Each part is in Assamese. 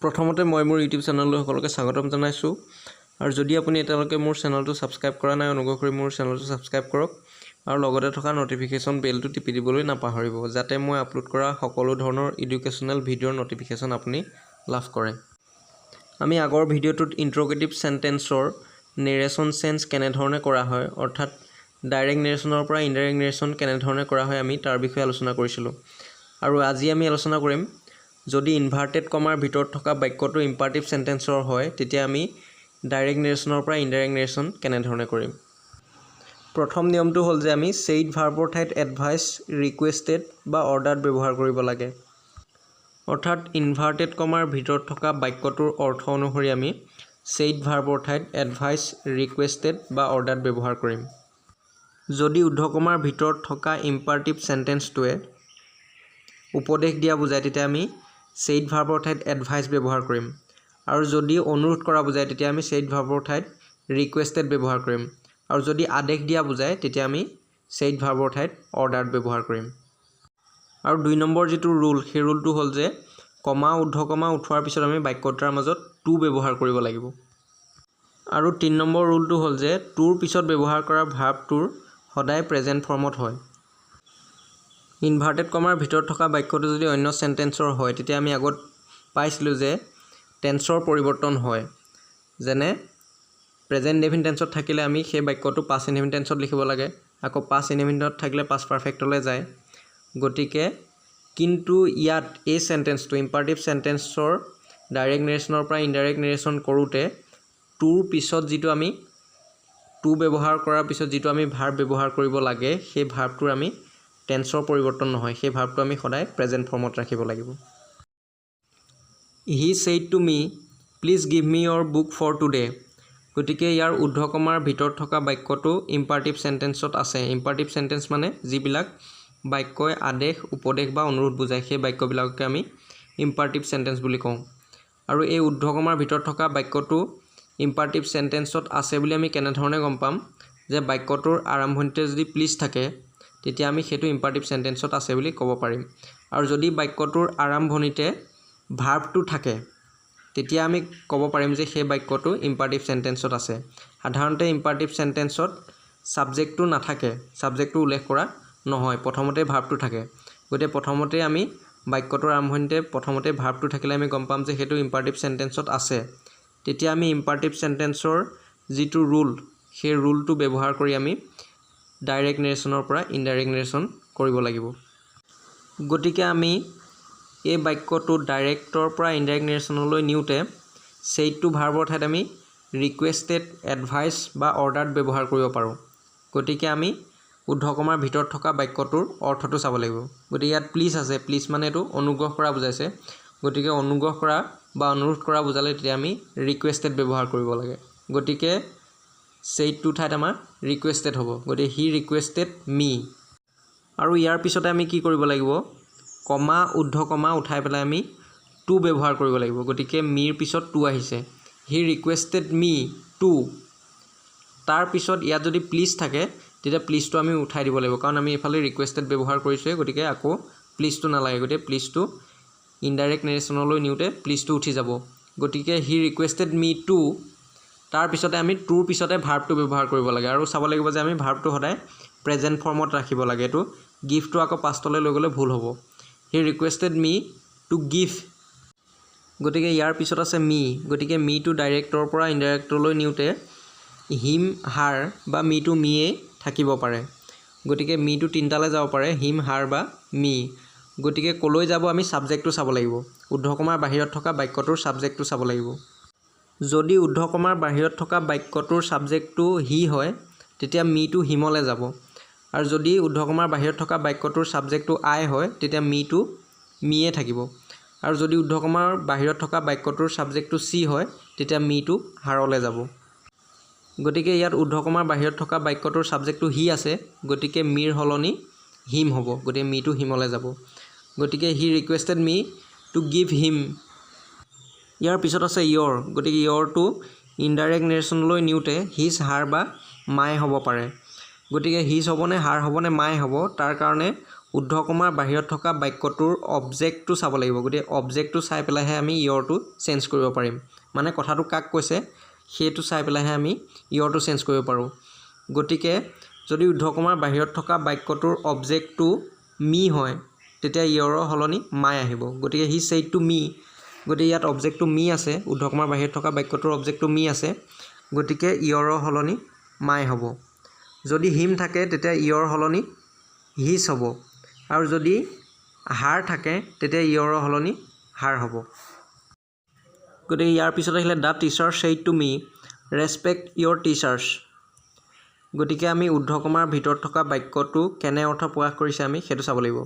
প্ৰথমতে মই মোৰ ইউটিউব চেনেললৈ সকলোকে স্বাগতম জনাইছোঁ আৰু যদি আপুনি এতিয়ালৈকে মোৰ চেনেলটো ছাবস্ক্ৰাইব কৰা নাই অনুগ্ৰহ কৰি মোৰ চেনেলটো ছাবস্ক্ৰাইব কৰক আৰু লগতে থকা নটিফিকেশ্যন বেলটো টিপি দিবলৈ নাপাহৰিব যাতে মই আপলোড কৰা সকলো ধৰণৰ এডুকেশ্যনেল ভিডিঅ'ৰ নটিফিকেশ্যন আপুনি লাভ কৰে। আমি আগৰ ভিডিঅ'টোত ইন্ট্ৰগেটিভ সেন্টেন্সৰ নেৰেশ্যন চেঞ্জ কেনেধৰণে কৰা হয় অৰ্থাৎ ডাইৰেক্ট নেৰেশ্যনৰ পৰা ইনডাইৰেক্ট নেৰেশ্যন কেনেধৰণে কৰা হয় আমি তাৰ বিষয়ে আলোচনা কৰিছিলোঁ আৰু আজি আমি আলোচনা কৰিম যদি ইনভাৰ্টেড কমাৰ ভিতৰত থকা বাক্যটো ইম্পাৰটিভ সেন্টেন্সৰ হয় তেতিয়া আমি ডাইৰেক্ট নেৰেশ্যনৰ পৰা ইনডাইৰেক্ট নেৰেশ্যন কেনেধৰণে কৰিম। প্ৰথম নিয়মটো হ'ল যে আমি সেইড ভাৰ্বৰ ঠাইত এডভাইচ ৰিকুৱেষ্টেড বা অৰ্ডাৰ ব্যৱহাৰ কৰিব লাগে অৰ্থাৎ ইনভাৰ্টেড কমাৰ ভিতৰত থকা বাক্যটোৰ অৰ্থ অনুসৰি আমি সেইড ভাৰ্বৰ ঠাইত এডভাইচ ৰিকুৱেষ্টেড বা অৰ্ডাৰ ব্যৱহাৰ কৰিম। যদি ঊৰ্ধ্বকমাৰ ভিতৰত থকা ইম্পাৰটিভ সেন্টেন্সটোৱে উপদেশ দিয়া বুজায় তেতিয়া আমি সেইড ভাৰ্বৰ ঠাইত এডভাইচ ব্যৱহাৰ কৰিম আৰু যদি অনুৰোধ কৰা বুজায় তেতিয়া আমি সেইড ভাৰ্বৰ ঠাইত ৰিকুৱেষ্টেড ব্যৱহাৰ কৰিম আৰু যদি আদেশ দিয়া বুজায় তেতিয়া আমি সেইড ভাৰ্বৰ ঠাইত অৰ্ডাৰ ব্যৱহাৰ কৰিম। আৰু 2 নম্বৰ যিটো ৰুল সেই ৰুলটো হ'ল যে কমা ঊৰ্ধ্বকমা উঠোৱাৰ পিছত আমি বাক্যটোৰ মাজত টু ব্যৱহাৰ কৰিব লাগিব আৰু 3 নম্বৰ ৰুলটো হ'ল যে টুৰ পিছত ব্যৱহাৰ কৰা ভাৰ্বটোৰ সদায় প্ৰেজেণ্ট ফৰ্মত হয়। ইনভাৰ্টেড কমাৰ ভিতৰত থকা বাক্যটো যদি অন্য সেন্টেন্সৰ হয় তেতিয়া আমি আগত পাইছিলোঁ যে টেন্সৰ পৰিৱৰ্তন হয় যেনে প্ৰেজেণ্ট ইনডেফিনিট টেন্সত থাকিলে আমি সেই বাক্যটো পাষ্ট ইনডেফিনিট টেন্সত লিখিব লাগে আকৌ পাষ্ট ইনডেফিনিটত থাকিলে পাষ্ট পাৰফেক্টলৈ যায়। গতিকে কিন্তু ইয়াত এই সেন্টেন্সটো ইম্পাৰটিভ সেন্টেন্সৰ ডাইৰেক্ট নেৰেশ্যনৰ পৰা ইনডাইৰেক্ট নেৰেশ্যন কৰোঁতে টুৰ পিছত যিটো আমি টু ব্যৱহাৰ কৰাৰ পিছত যিটো আমি ভাৰ্ব ব্যৱহাৰ কৰিব লাগে সেই ভাৰ্বটোৰ আমি টেন্সৰ পৰিৱৰ্তন নহয় সেই ভাৰ্বটো আমি সদায় প্ৰেজেণ্ট ফৰ্মত ৰাখিব লাগিব। He said to me please give me your book for today. গতিকে ইয়াৰ ঊৰ্ধ্বকমাৰ ভিতৰত থকা বাক্যটো ইম্পাৰটিভ সেন্টেন্সত আছে। ইম্পাৰটিভ সেন্টেন্স মানে যিবিলাক বাক্যই আদেশ উপদেশ বা অনুৰোধ বুজায় সেই বাক্যবিলাককে আমি ইম্পাৰটিভ সেন্টেন্স বুলি কওঁ আৰু এই ঊৰ্ধ্বকমাৰ ভিতৰত থকা বাক্যটো ইম্পাৰটিভ সেন্টেন্সত আছে বুলি আমি কেনেধৰণে গম পাম যে বাক্যটোৰ আৰম্ভণিতে যদি প্লিজ থাকে তেতিয়া আমি সেইটো ইম্পাৰটিভ সেন্টেন্সত আছে বুলি ক'ব পাৰিম আৰু যদি বাক্যটোৰ আৰম্ভণিতে ভাৰ্বটো থাকে তেতিয়া আমি ক'ব পাৰিম যে সেই বাক্যটো ইম্পাৰটিভ সেন্টেন্সত আছে। সাধাৰণতে ইম্পাৰটিভ সেন্টেন্সত সাবজেক্টটো নাথাকে, সাবজেক্টটো উল্লেখ কৰা নহয়, প্ৰথমতে ভাৰ্বটো থাকে। গতিকে প্ৰথমতে আমি বাক্যটোৰ আৰম্ভণিতে প্ৰথমতে ভাৰ্বটো থাকিলে আমি গম পাম যে সেইটো ইম্পাৰটিভ সেন্টেন্সত আছে। তেতিয়া আমি ইম্পাৰটিভ সেন্টেন্সৰ যিটো ৰুল সেই ৰুলটো ব্যৱহাৰ কৰি আমি ডাইৰেক্ট নেৰেশ্যনৰ পৰা ইনডাইৰেক্ট নেৰেশ্যন কৰিব লাগিব। গতিকে আমি এই বাক্যটো ডাইৰেক্টৰ পৰা ইনডাইৰেক্ট নেৰেশ্যনলৈ নিওঁতে সেইডটো ভাৰ্বৰ ঠাইত আমি ৰিকুৱেষ্টেড এডভাইচ বা অৰ্ডাৰ ব্যৱহাৰ কৰিব পাৰোঁ। গতিকে আমি ঊৰ্ধ্বকমাৰ ভিতৰত থকা বাক্যটোৰ অৰ্থটো চাব লাগিব। গতিকে ইয়াত প্লিজ আছে, প্লিজ মানে এইটো অনুগ্ৰহ কৰা বুজাইছে, গতিকে অনুগ্ৰহ কৰা বা অনুৰোধ কৰা বুজালে তেতিয়া আমি ৰিকুৱেষ্টেড ব্যৱহাৰ কৰিব লাগে। গতিকে সেইডটো ঠাইত আমাৰ ৰিকুৱেষ্টেড হ'ব। গতিকে হি ৰিকুৱেষ্টেড মি আৰু ইয়াৰ পিছতে আমি কি কৰিব লাগিব কমা ঊৰ্ধ্বকমা উঠাই পেলাই আমি টু ব্যৱহাৰ কৰিব লাগিব। গতিকে মিৰ পিছত টু আহিছে, হি ৰিকুৱেষ্টেড মি টু। তাৰপিছত ইয়াত যদি প্লিজ থাকে তেতিয়া প্লিজটো আমি উঠাই দিব লাগিব কাৰণ আমি এইফালে ৰিকুৱেষ্টেড ব্যৱহাৰ কৰিছোঁহে, গতিকে আকৌ প্লিজটো নালাগে। গতিকে প্লিজটো ইনডাইৰেক্ট নেৰেশ্যনলৈ নিওঁতে প্লিজটো উঠি যাব। গতিকে হি ৰিকুৱেষ্টেড মি টু তাৰপিছতে আমি টুৰ পিছতে ভাৰ্বটো ব্যৱহাৰ কৰিব লাগে আৰু চাব লাগিব যে আমি ভাৰ্বটো সদায় প্ৰেজেণ্ট ফৰ্মত ৰাখিব লাগে। এইটো গিভটো আকৌ পাষ্টলৈ লৈ গ'লে ভুল হ'ব। হি ৰিকুৱেষ্টেড মি টু গিভ, গতিকে ইয়াৰ পিছত আছে মি, গতিকে মিটো ডাইৰেক্টৰ পৰা ইনডাইৰেক্টলৈ নিওঁতে হিম হাৰ বা মিটো মিয়ে থাকিব পাৰে। গতিকে মিটো তিনিটালৈ যাব পাৰে, হিম হাৰ বা মি। গতিকে ক'লৈ যাব আমি ছাবজেক্টটো চাব লাগিব, ঊৰ্ধ্বকমাৰ বাহিৰত থকা বাক্যটোৰ ছাবজেক্টটো চাব লাগিব। যদি ঊৰ্ধ্বকমাৰ বাহিৰত থকা বাক্যটোৰ ছাবজেক্টটো হি হয় তেতিয়া মিটো হিমলৈ যাব আৰু যদি ঊৰ্ধ্বকমাৰ বাহিৰত থকা বাক্যটোৰ ছাবজেক্টটো আই হয় তেতিয়া মিটো মিয়ে থাকিব আৰু যদি ঊৰ্ধ্বকমাৰ বাহিৰত থকা বাক্যটোৰ ছাবজেক্টটো চি হয় তেতিয়া মিটো হাৰলৈ যাব। গতিকে ইয়াত ঊৰ্ধ্বকমাৰ বাহিৰত থকা বাক্যটোৰ ছাবজেক্টটো হি আছে, গতিকে মিৰ সলনি হিম হ'ব, গতিকে মিটো হিমলৈ যাব। গতিকে he requested me to give him. ইয়াৰ পিছত আছে ইয়ৰ, গতিকে ইয়ৰটো ইনডাইৰেক্ট নেৰেশ্যনলৈ নিওঁতে হিজ হাৰ বা মাই হ'ব পাৰে। গতিকে হিজ হ'বনে হাৰ হ'বনে মাই হ'ব তাৰ কাৰণে ঊৰ্ধ্বকমাৰ বাহিৰত থকা বাক্যটোৰ অবজেক্টটো চাব লাগিব গতিকে অবজেক্টটো চাই পেলাইহে আমি ইয়ৰটো চেঞ্জ কৰিব পাৰিম মানে কথাটো কাক কৈছে সেইটো চাই পেলাইহে আমি ইয়ৰটো চেঞ্জ কৰিব পাৰোঁ গতিকে যদি ঊৰ্ধ্বকমাৰ বাহিৰত থকা বাক্যটোৰ অবজেক্টটো মি হয় তেতিয়া ইয়ৰৰ হলনি মাই আহিব গতিকে হি ছেইড টু মি গতিকে ইয়াত অবজেক্টটো মি আছে ঊৰ্ধ্বকমাৰ বাহিৰত থকা বাক্যটোৰ অবজেক্টটো মি আছে গতিকে ইয়ৰৰ হলনি মাই হ'ব যদি হিম থাকে তেতিয়া ইয়ৰ হলনি হিজ হ'ব আৰু যদি হাৰ থাকে তেতিয়া ইয়ৰৰ হলনি হাৰ হ'ব গতিকে ইয়াৰ পিছত আহিলে the teacher said to me respect your teachers গতিকে আমি ঊৰ্ধ্বকমাৰ ভিতৰত থকা বাক্যটো কেনে অৰ্থ প্ৰকাশ কৰিছে আমি সেইটো চাব লাগিব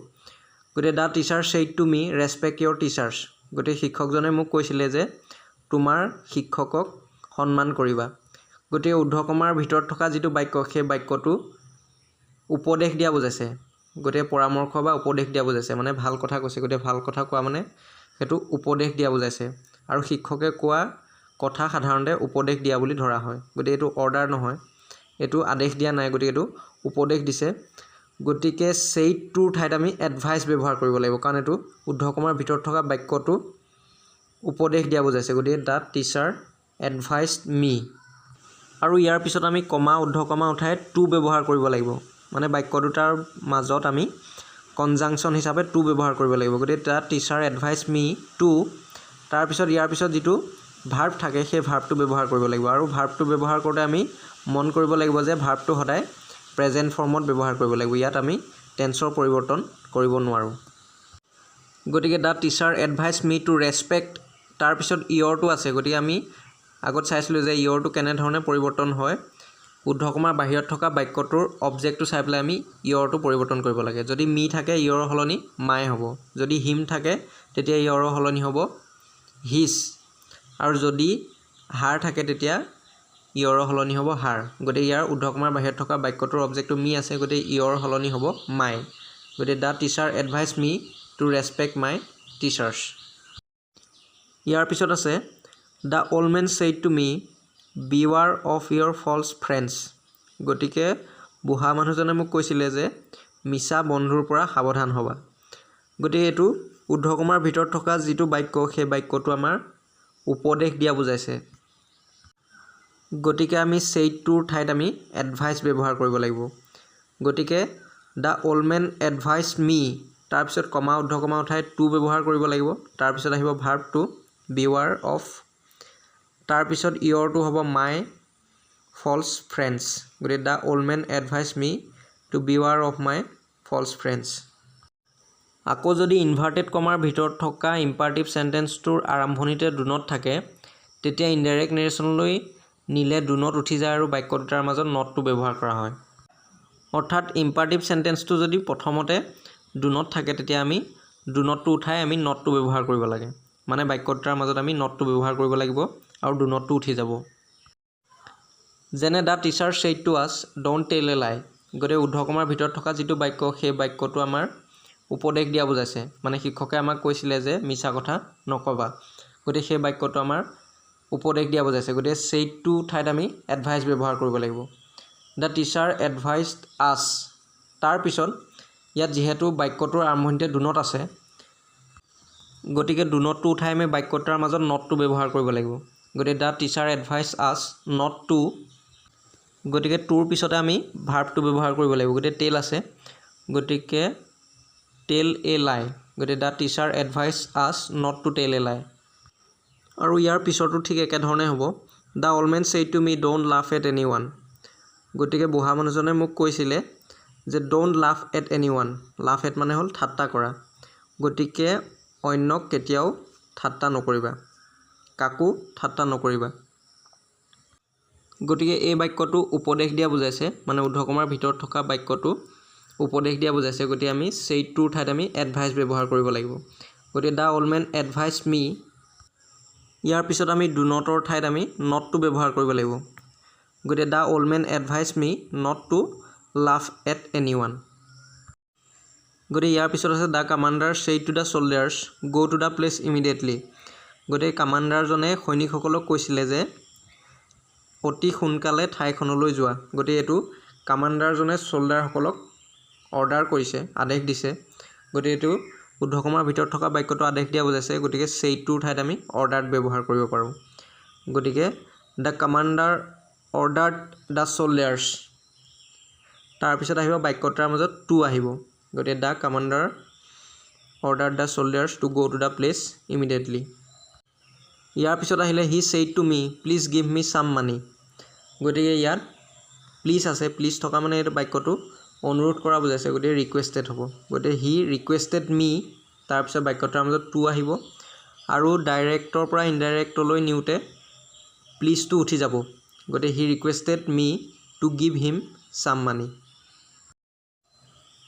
গতিকে the teacher said to me respect your teachers গতিকে শিক্ষকজনে মোক কৈছিলে যে তোমাৰ শিক্ষকক সন্মান কৰিবা গতিকে ঊৰ্ধ্বকমাৰ ভিতৰত থকা যিটো বাক্য সেই বাক্যটো উপদেশ দিয়া বুজাইছে গতিকে পৰামৰ্শ বা উপদেশ দিয়া বুজাইছে মানে ভাল কথা কৈছে গতিকে ভাল কথা কোৱা মানে সেইটো উপদেশ দিয়া বুজাইছে আৰু শিক্ষকে কোৱা কথা সাধাৰণতে উপদেশ দিয়া বুলি ধৰা হয় গতিকে এইটো অৰ্ডাৰ নহয় এইটো আদেশ দিয়া নাই গতিকে এইটো উপদেশ দিছে গতিকে ছেইড টুৰ ঠাইত আমি এডভাইচ ব্যৱহাৰ কৰিব লাগিব কাৰণ এইটো ঊৰ্ধ্বকমাৰ ভিতৰত থকা বাক্যটো উপদেশ দিয়া বুজাইছে গতিকে দ্য টিচাৰ এডভাইচড মি আৰু ইয়াৰ পিছত আমি কমা ঊৰ্ধ্বকমা উঠাই টু ব্যৱহাৰ কৰিব লাগিব মানে বাক্য দুটাৰ মাজত আমি কনজাংচন হিচাপে টু ব্যৱহাৰ কৰিব লাগিব গতিকে the teacher advised me two তাৰপিছত ইয়াৰ পিছত যিটো ভাৰ্ব থাকে সেই ভাৰ্বটো ব্যৱহাৰ কৰিব লাগিব আৰু ভাৰ্বটো ব্যৱহাৰ কৰোঁতে আমি মন কৰিব লাগিব যে ভাৰ্বটো সদায় প্ৰেজেণ্ট ফৰ্মত ব্যৱহাৰ কৰিব লাগিব ইয়াত আমি টেন্সৰ পৰিৱৰ্তন কৰিব নোৱাৰোঁ গতিকে the teacher advised me to respect তাৰপিছত ইয়ৰটো আছে গতিকে আমি আগত চাইছিলোঁ যে ইয়ৰটো কেনেধৰণে পৰিৱৰ্তন হয় ঊৰ্ধ্বকমাৰ বাহিৰত থকা বাক্যটোৰ অবজেক্টটো চাই পেলাই আমি ইয়ৰটো পৰিৱৰ্তন কৰিব লাগে যদি মি থাকে ইয়ৰৰ সলনি মাই হ'ব যদি হিম থাকে তেতিয়া ইয়ৰৰ সলনি হ'ব হিজ আৰু যদি হাৰ থাকে তেতিয়া ইয়ৰৰ সলনি হ'ব হাৰ গতিকে ইয়াৰ ঊৰ্ধ্বকমাৰ বাহিৰত থকা বাক্যটোৰ অবজেক্টটো মি আছে গতিকে ইয়ৰ সলনি হ'ব মাই গতিকে the teacher advised me to respect my teachers ইয়াৰ পিছত আছে the old men said to me beware of your false friends গতিকে বুঢ়া মানুহজনে মোক কৈছিলে যে মিছা বন্ধুৰ পৰা সাৱধান হ'বা গতিকে এইটো ঊৰ্ধ্বকমাৰ ভিতৰত থকা যিটো বাক্য সেই বাক্যটো আমাৰ উপদেশ দিয়া বুজাইছে গতিকে আমি ছেইড টুৰ ঠাইত আমি এডভাইচ ব্যৱহাৰ কৰিব লাগিব গতিকে দ্য অল্ড মেন এডভাইচ মি তাৰপিছত কমা ঊৰ্ধ্বকমা উঠাই টু ব্যৱহাৰ কৰিব লাগিব তাৰপিছত আহিব ভাৰ্ব টু বিৱাৰ অফ তাৰপিছত ইয়ৰটো হ'ব মাই ফল্ছ ফ্ৰেণ্ডছ গতিকে the old men advised me to beware of my false friends আকৌ যদি ইনভাৰ্টেড কমাৰ ভিতৰত থকা ইম্পাৰটিভ চেণ্টেন্সটোৰ আৰম্ভণিতে ডু নট থাকে তেতিয়া ইনডাইৰেক্ট নেৰেশ্যনলৈ নিলে ডু নট উঠি যায় আৰু বাক্য দুটাৰ মাজত নটটো ব্যৱহাৰ কৰা হয় অৰ্থাৎ ইম্পাৰটিভ চেণ্টেন্সটো যদি প্ৰথমতে ডু নট থাকে তেতিয়া আমি ডু নটটো উঠাই আমি নটটো ব্যৱহাৰ কৰিব লাগে মানে বাক্য দুটাৰ মাজত আমি নটটো ব্যৱহাৰ কৰিব লাগিব আৰু ডু নটটো উঠি যাব যেনে দ্য টিচাৰ ছেইড টু আছ ডণ্ট টেল এ লাই গতিকে ঊৰ্ধ্বকমাৰ ভিতৰত থকা যিটো বাক্য সেই বাক্যটো আমাৰ উপদেশ দিয়া বুজাইছে মানে শিক্ষকে আমাক কৈছিলে যে মিছা কথা নক'বা গতিকে সেই বাক্যটো আমাৰ উপদেশ দিয়া বুজাইছে গতিকে ছেইড টু ঠাইত আমি এডভাইচ ব্যৱহাৰ কৰিব লাগিব দ্য টিচাৰ এডভাইচড আছ তাৰপিছত ইয়াত যিহেতু বাক্যটোৰ আৰম্ভণিতে ডু নট আছে গতিকে ডু নটটো উঠাই আমি বাক্যটোৰ মাজত নটটো ব্যৱহাৰ কৰিব লাগিব গতিকে the teacher advised us not two গতিকে টুৰ পিছতে আমি ভাৰ্বটো ব্যৱহাৰ কৰিব লাগিব গতিকে টেল আছে গতিকে টেল এ লাই গতিকে the teacher advised us not to tell a lie আৰু ইয়াৰ পিছতো ঠিক একেধৰণে হ'ব the old men said to me don't laugh at এনি ওৱান গতিকে বুঢ়া মানুহজনে মোক কৈছিলে যে ডণ্ট লাফ এট এনি ওৱান লাফ এট মানে হ'ল ঠাট্টা কৰা গতিকে অন্যক কেতিয়াও ঠাট্টা নকৰিবা কাকো ঠাট্টা নকৰিবা গতিকে এই বাক্যটো উপদেশ দিয়া বুজাইছে মানে ঊৰ্ধ্বকমাৰ ভিতৰত থকা বাক্যটো উপদেশ দিয়া বুজাইছে গতিকে আমি ছেইড টুৰ ঠাইত আমি এডভাইচ ব্যৱহাৰ কৰিব লাগিব গতিকে দ্য অল্ড মেন এডভাইচ মি ইয়াৰ পিছত আমি ডু নটৰ ঠাইত আমি নটটো ব্যৱহাৰ কৰিব লাগিব গতিকে the old men advised me not to laugh at এনি ওৱান গতিকে ইয়াৰ পিছত আছে the commander said to the soldiers go' to the place immediately গতিকে কামাণ্ডাৰজনে সৈনিকসকলক কৈছিলে যে অতি সোনকালে ঠাইখনলৈ যোৱা গতিকে এইটো কামাণ্ডাৰজনে ছ'ল্ডাৰসকলক অৰ্ডাৰ কৰিছে, আদেশ দিছে, গতিকে এইটো ঊৰ্ধ্বকমাৰ ভিতৰত থকা বাক্যটো আদেশ দিয়া বুজাইছে, গতিকে সেইটোৰ ঠাইত আমি অৰ্ডাৰ্ড ব্যৱহাৰ কৰিব পাৰোঁ। গতিকে the commander ordered the soldiers, তাৰপিছত আহিব বাক্যটাৰ মাজত টু আহিব, গতিকে the commander ordered the soldiers to go' to the place immediately. ইয়াৰ পিছত আহিলে he said to me please give me some money, গতিকে ইয়াত প্লিজ আছে, প্লিজ থকা মানে এইটো বাক্যটো অনুৰোধ কৰা বুজাইছে, গতিকে ৰিকুৱেষ্টেড হ'ব, গতিকে হি ৰিকুৱেষ্টেড মি, তাৰপিছত বাক্যটাৰ মাজত টু আহিব, আৰু ডাইৰেক্টৰ পৰা ইনডাইৰেক্টলৈ নিওঁতে প্লিজটো উঠি যাব, গতিকে he requested me to give him some money.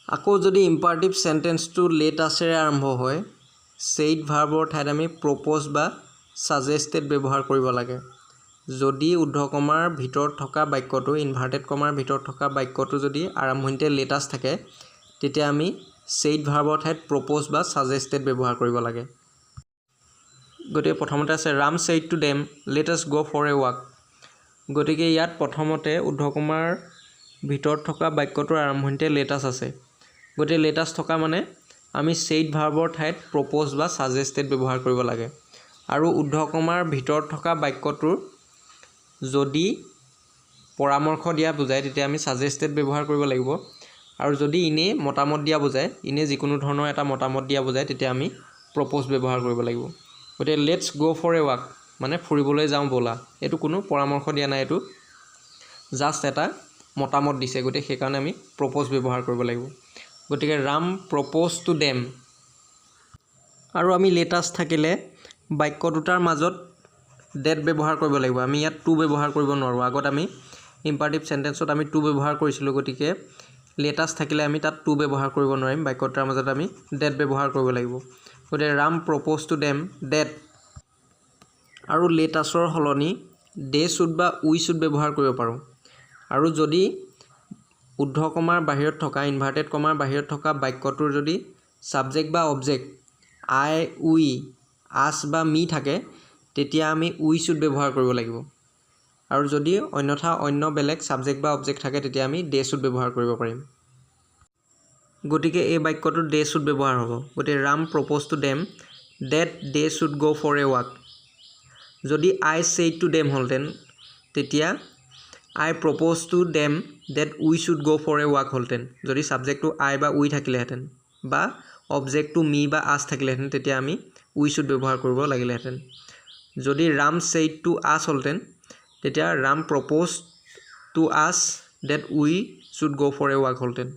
আকৌ যদি ইম্পাৰটিভ চেণ্টেন্সটো লেট আছেৰে আৰম্ভ হয়, ছেইড ভাৰ্বৰ ঠাইত আমি প্ৰপ'জ বা ছাজেষ্টেড ব্যৱহাৰ কৰিব লাগে। যদি ঊৰ্ধ্বকমাৰ ভিতৰত থকা বাক্যটো, ইনভাৰ্টেড কমাৰ ভিতৰত থকা বাক্যটো যদি আৰম্ভণিতে লেটাছ থাকে, তেতিয়া আমি ছেইড ভাৰ্বৰ ঠাইত প্ৰপ'জ বা ছাজেষ্টেড ব্যৱহাৰ কৰিব লাগে। গতিকে প্ৰথমতে আছে Ram said to them let us গ' ফৰ এ ৱাক, গতিকে ইয়াত প্ৰথমতে ঊৰ্ধ্বকমাৰ ভিতৰত থকা বাক্যটোৰ আৰম্ভণিতে লেটাছ আছে, গতিকে লেটাছ থকা মানে আমি ছেইড ভাৰ্বৰ ঠাইত প্ৰপ'জ বা ছাজেষ্টেড ব্যৱহাৰ কৰিব লাগে। আৰু ঊৰ্ধ্বকমাৰ ভিতৰত থকা বাক্যটোৰ যদি পৰামৰ্শ দিয়া বুজায়, তেতিয়া আমি ছাজেষ্টেড ব্যৱহাৰ কৰিব লাগিব, আৰু যদি এনেই মতামত দিয়া বুজায়, এনেই যিকোনো ধৰণৰ এটা মতামত দিয়া বুজায়, তেতিয়া আমি প্ৰপ'জ ব্যৱহাৰ কৰিব লাগিব। গতিকে লেটছ গ' ফৰ এ ৱাক মানে ফুৰিবলৈ যাওঁ ব'লা, এইটো কোনো পৰামৰ্শ দিয়া নাই, এইটো জাষ্ট এটা মতামত দিছে, গতিকে সেইকাৰণে আমি প্ৰপ'জ ব্যৱহাৰ কৰিব লাগিব। গতিকে ৰাম প্ৰপ'জ টু দেম, আৰু আমি লেটাছ থাকিলে বাক্য দুটাৰ মাজত ডেট ব্যৱহাৰ কৰিব লাগিব, আমি ইয়াত টু ব্যৱহাৰ কৰিব নোৱাৰোঁ। আগত আমি ইম্পাৰটিভ চেণ্টেন্সত আমি টু ব্যৱহাৰ কৰিছিলোঁ, গতিকে লেটাছ থাকিলে আমি তাত টু ব্যৱহাৰ কৰিব নোৱাৰিম, বাক্য দুটাৰ মাজত আমি ডেট ব্যৱহাৰ কৰিব লাগিব। গতিকে Ram propose to them date, আৰু লেটাছৰ সলনি দে শ্বুড বা উই শ্বুড ব্যৱহাৰ কৰিব পাৰোঁ। আৰু যদি ঊৰ্ধ্বকমাৰ বাহিৰত থকা, ইনভাৰ্টেড কমাৰ বাহিৰত থকা বাক্যটোৰ যদি ছাবজেক্ট বা অবজেক্ট আই, উই, আছ বা মি থাকে, তেতিয়া আমি উই শ্বুড ব্যৱহাৰ কৰিব লাগিব, আৰু যদি অন্যথা অন্য বেলেগ ছাবজেক্ট বা অবজেক্ট থাকে, তেতিয়া আমি দে শ্বুড ব্যৱহাৰ কৰিব পাৰিম। গতিকে এই বাক্যটোত দে শ্বুড ব্যৱহাৰ হ'ব, গতিকে Ram propose to them that they should go' for a walk. যদি আই ছেইড টু দেম হ'লহেঁতেন, তেতিয়া I propose to them that we should go' for a walk হ'লহেঁতেন, যদি ছাবজেক্টটো আই বা উই থাকিলেহেঁতেন, বা অবজেক্টটো মি বা আছ থাকিলেহেঁতেন, তেতিয়া আমি উই শ্বুড ব্যৱহাৰ কৰিব লাগিলেহেঁতেন। যদি ৰাম ছেইড টু আছ হ'লহেঁতেন, তেতিয়া ৰাম প্ৰপ'জ টু আছ date we should go' for a walk হ'লহেঁতেন।